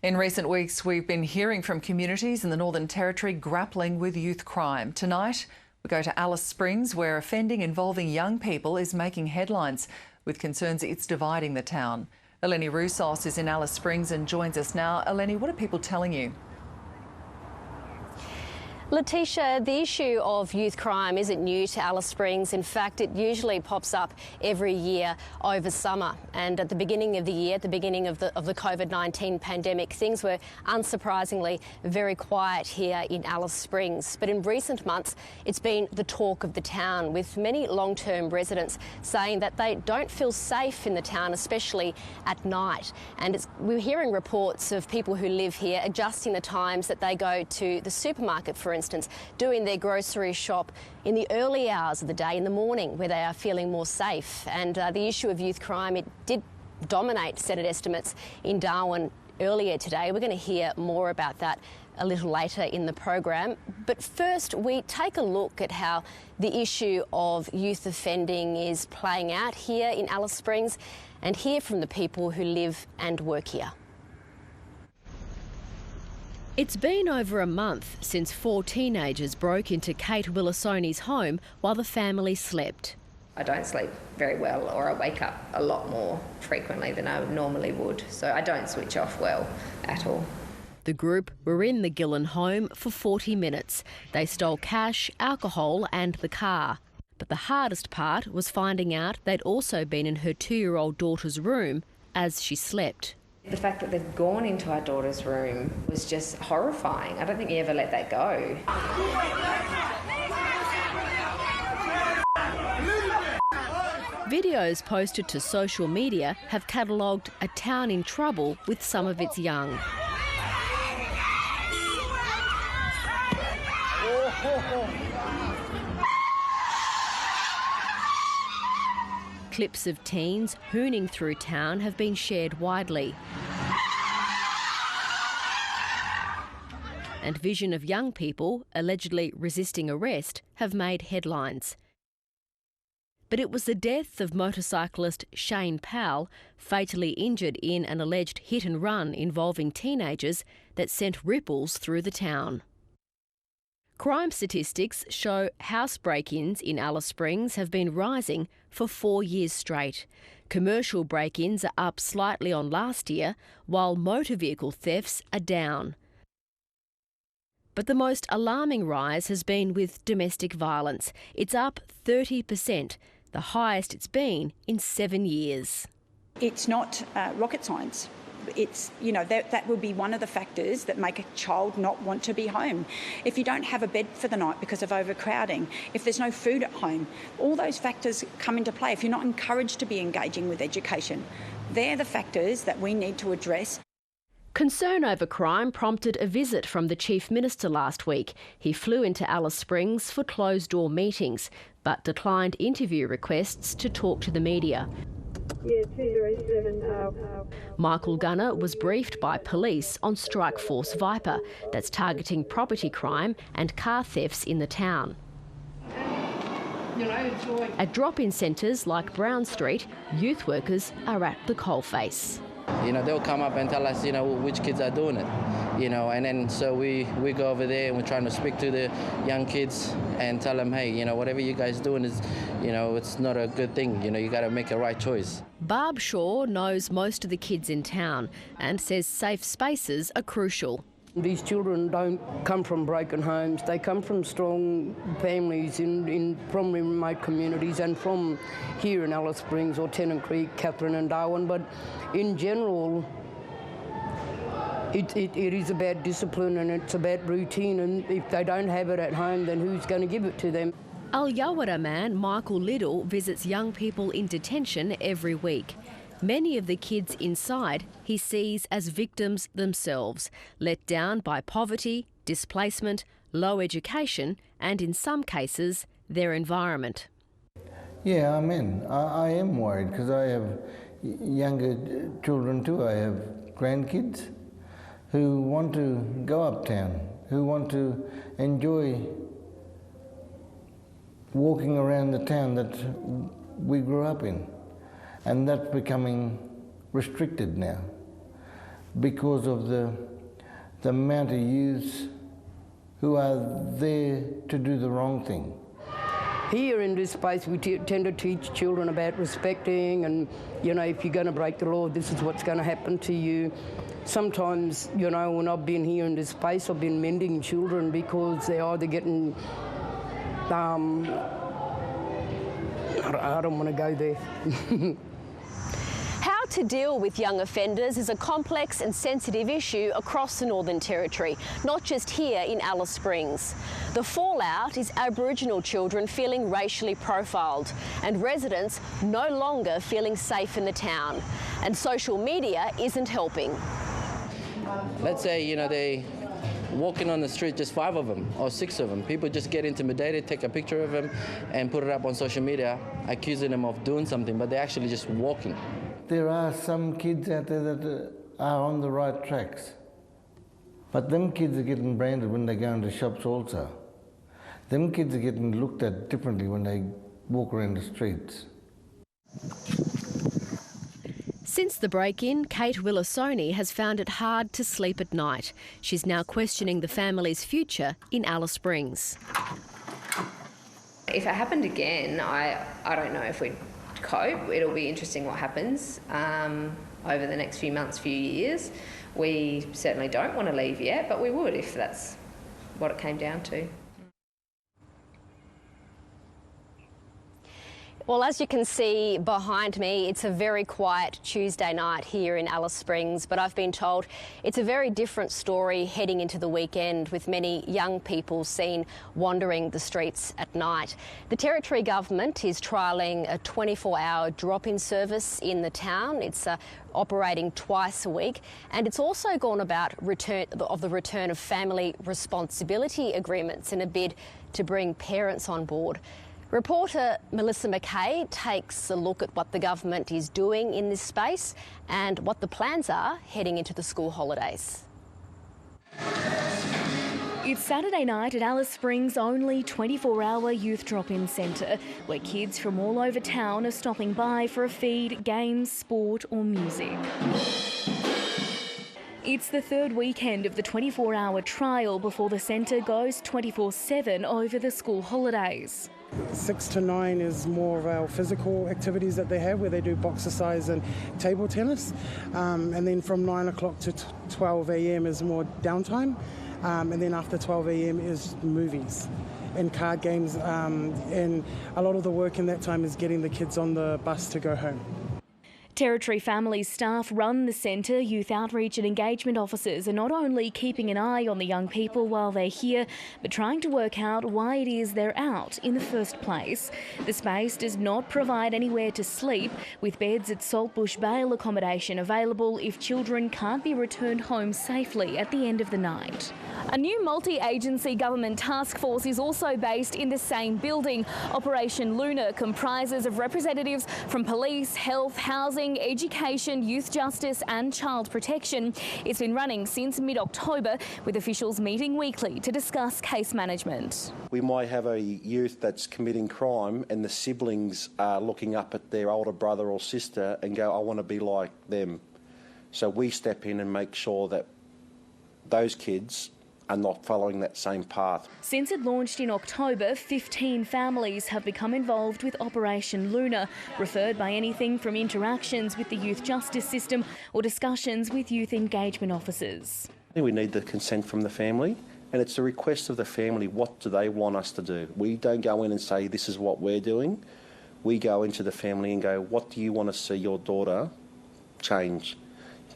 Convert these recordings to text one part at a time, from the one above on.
In recent weeks, we've been hearing from communities in the Northern Territory grappling with youth crime. Tonight, we go to Alice Springs, where offending involving young people is making headlines, with concerns it's dividing the town. Eleni Roussos is in Alice Springs and joins us now. Eleni, what are people telling you? Letitia, the issue of youth crime isn't new to Alice Springs. In fact, it usually pops up every year over summer. And at the beginning of the year, at the beginning of the COVID-19 pandemic, things were unsurprisingly very quiet here in Alice Springs. But in recent months, it's been the talk of the town, with many long-term residents saying that they don't feel safe in the town, especially at night. And we're hearing reports of people who live here adjusting the times that they go to the supermarket, for instance, doing their grocery shop in the early hours of the day, in the morning, where they are feeling more safe. And the issue of youth crime, it did dominate Senate estimates in Darwin earlier today. We're going to hear more about that a little later in the program. But first, we take a look at how the issue of youth offending is playing out here in Alice Springs and hear from the people who live and work here. It's been over a month since 4 teenagers broke into Kate Willisoni's home while the family slept. I don't sleep very well, or I wake up a lot more frequently than I normally would, so I don't switch off well at all. The group were in the Gillen home for 40 minutes. They stole cash, alcohol and the car. But the hardest part was finding out they'd also been in her 2-year-old daughter's room as she slept. The fact that they've gone into our daughter's room was just horrifying. I don't think you ever let that go. Videos posted to social media have catalogued a town in trouble with some of its young. Clips of teens hooning through town have been shared widely. And vision of young people allegedly resisting arrest have made headlines. But it was the death of motorcyclist Shane Powell, fatally injured in an alleged hit and run involving teenagers, that sent ripples through the town. Crime statistics show house break-ins in Alice Springs have been rising for 4 years straight. Commercial break-ins are up slightly on last year, while motor vehicle thefts are down. But the most alarming rise has been with domestic violence. It's up 30%, the highest it's been in 7 years. It's not rocket science. It's, that will be one of the factors that make a child not want to be home. If you don't have a bed for the night because of overcrowding, if there's no food at home, all those factors come into play. If you're not encouraged to be engaging with education, they're the factors that we need to address. Concern over crime prompted a visit from the Chief Minister last week. He flew into Alice Springs for closed-door meetings, but declined interview requests to talk to the media. Yeah, 207. Michael Gunner was briefed by police on Strike Force Viper, that's targeting property crime and car thefts in the town. At drop-in centres like Brown Street, youth workers are at the coalface. They'll come up and tell us, which kids are doing it, and then so we go over there and we're trying to speak to the young kids and tell them, hey, whatever you guys doing is, it's not a good thing. You got to make a right choice. Barb Shaw knows most of the kids in town and says safe spaces are crucial. These children don't come from broken homes. They come from strong families from remote communities and from here in Alice Springs or Tennant Creek, Katherine and Darwin. But in general, it is about discipline and it's about routine. And if they don't have it at home, then who's going to give it to them? Al-Yawara man Michael Liddle visits young people in detention every week. Many of the kids inside he sees as victims themselves, let down by poverty, displacement, low education and, in some cases, their environment. Yeah, I am worried because I have younger children too. I have grandkids who want to go uptown, who want to enjoy walking around the town that we grew up in. And that's becoming restricted now. because of the amount of youths who are there to do the wrong thing. Here in this space, we tend to teach children about respecting and, you know, if you're going to break the law, this is what's going to happen to you. Sometimes, you know, when I've been here in this space, I've been mending children because they're either getting, I don't want to go there. How to deal with young offenders is a complex and sensitive issue across the Northern Territory, not just here in Alice Springs. The fallout is Aboriginal children feeling racially profiled and residents no longer feeling safe in the town. And social media isn't helping. Let's say, you know, they walking on the street, just 5 of them or 6 of them. People just get intimidated, take a picture of them and put it up on social media, accusing them of doing something, but they're actually just walking. There are some kids out there that are on the right tracks, but them kids are getting branded when they go into shops also. Them kids are getting looked at differently when they walk around the streets. Since the break-in, Kate Willisoni has found it hard to sleep at night. She's now questioning the family's future in Alice Springs. If it happened again, I don't know if we'd cope. It'll be interesting what happens over the next few months, few years. We certainly don't want to leave yet, but we would if that's what it came down to. Well, as you can see behind me, it's a very quiet Tuesday night here in Alice Springs, but I've been told it's a very different story heading into the weekend, with many young people seen wandering the streets at night. The Territory Government is trialling a 24-hour drop-in service in the town. It's operating twice a week, and it's also gone about the return of family responsibility agreements in a bid to bring parents on board. Reporter Melissa McKay takes a look at what the government is doing in this space and what the plans are heading into the school holidays. It's Saturday night at Alice Springs' only 24-hour youth drop-in centre, where kids from all over town are stopping by for a feed, games, sport or music. It's the third weekend of the 24-hour trial before the centre goes 24/7 over the school holidays. 6 to 9 is more of our physical activities that they have, where they do boxercise and table tennis, and then from 9 o'clock to 12 a.m. is more downtime, and then after 12 a.m. is movies and card games, and a lot of the work in that time is getting the kids on the bus to go home. Territory Families staff run the centre. Youth outreach and engagement officers are not only keeping an eye on the young people while they're here, but trying to work out why it is they're out in the first place. The space does not provide anywhere to sleep, with beds at Saltbush Bail accommodation available if children can't be returned home safely at the end of the night. A new multi-agency government task force is also based in the same building. Operation Luna comprises of representatives from police, health, housing, education, youth justice and child protection. It's been running since mid-October, with officials meeting weekly to discuss case management. We might have a youth that's committing crime and the siblings are looking up at their older brother or sister and go, I want to be like them. So we step in and make sure that those kids are not following that same path. Since it launched in October, 15 families have become involved with Operation Luna, referred by anything from interactions with the youth justice system or discussions with youth engagement officers. We need the consent from the family, and it's the request of the family. What do they want us to do? We don't go in and say, this is what we're doing. We go into the family and go, what do you want to see your daughter change?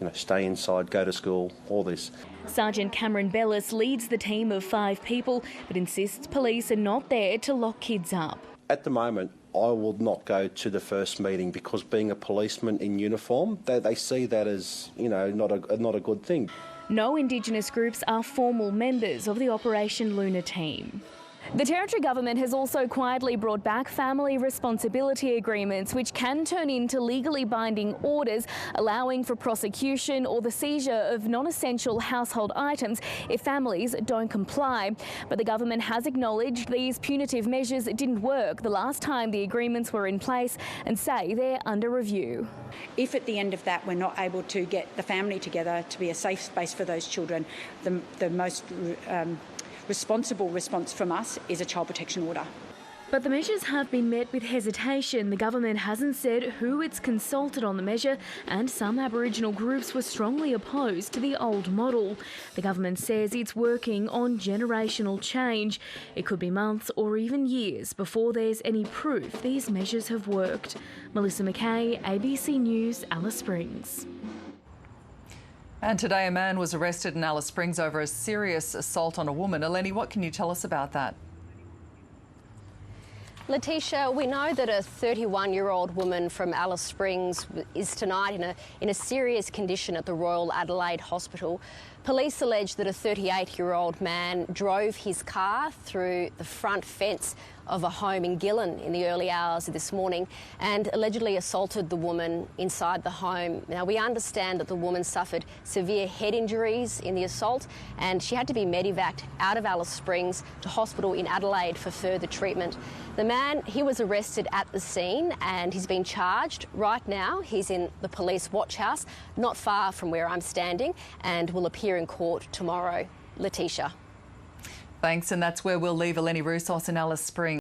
You know, stay inside, go to school, all this. Sergeant Cameron Bellis leads the team of 5 people, but insists police are not there to lock kids up. At the moment, I will not go to the first meeting because being a policeman in uniform, they see that as, you know, not a good thing. No Indigenous groups are formal members of the Operation Luna team. The Territory Government has also quietly brought back family responsibility agreements, which can turn into legally binding orders allowing for prosecution or the seizure of non-essential household items if families don't comply. But the government has acknowledged these punitive measures didn't work the last time the agreements were in place and say they're under review. If at the end of that we're not able to get the family together to be a safe space for those children, the most responsible response from us is a child protection order. But the measures have been met with hesitation. The government hasn't said who it's consulted on the measure, and some Aboriginal groups were strongly opposed to the old model. The government says it's working on generational change. It could be months or even years before there's any proof these measures have worked. Melissa McKay, ABC News, Alice Springs. And today a man was arrested in Alice Springs over a serious assault on a woman. Eleni, what can you tell us about that? Letitia, we know that a 31-year-old woman from Alice Springs is tonight in a serious condition at the Royal Adelaide Hospital. Police allege that a 38-year-old man drove his car through the front fence of a home in Gillen in the early hours of this morning and allegedly assaulted the woman inside the home. Now, we understand that the woman suffered severe head injuries in the assault and she had to be medevaced out of Alice Springs to hospital in Adelaide for further treatment. The man, he was arrested at the scene and he's been charged. Right now, he's in the police watch house, not far from where I'm standing, and will appear in court tomorrow. Letitia. Thanks, and that's where we'll leave Eleni Roussos in Alice Springs.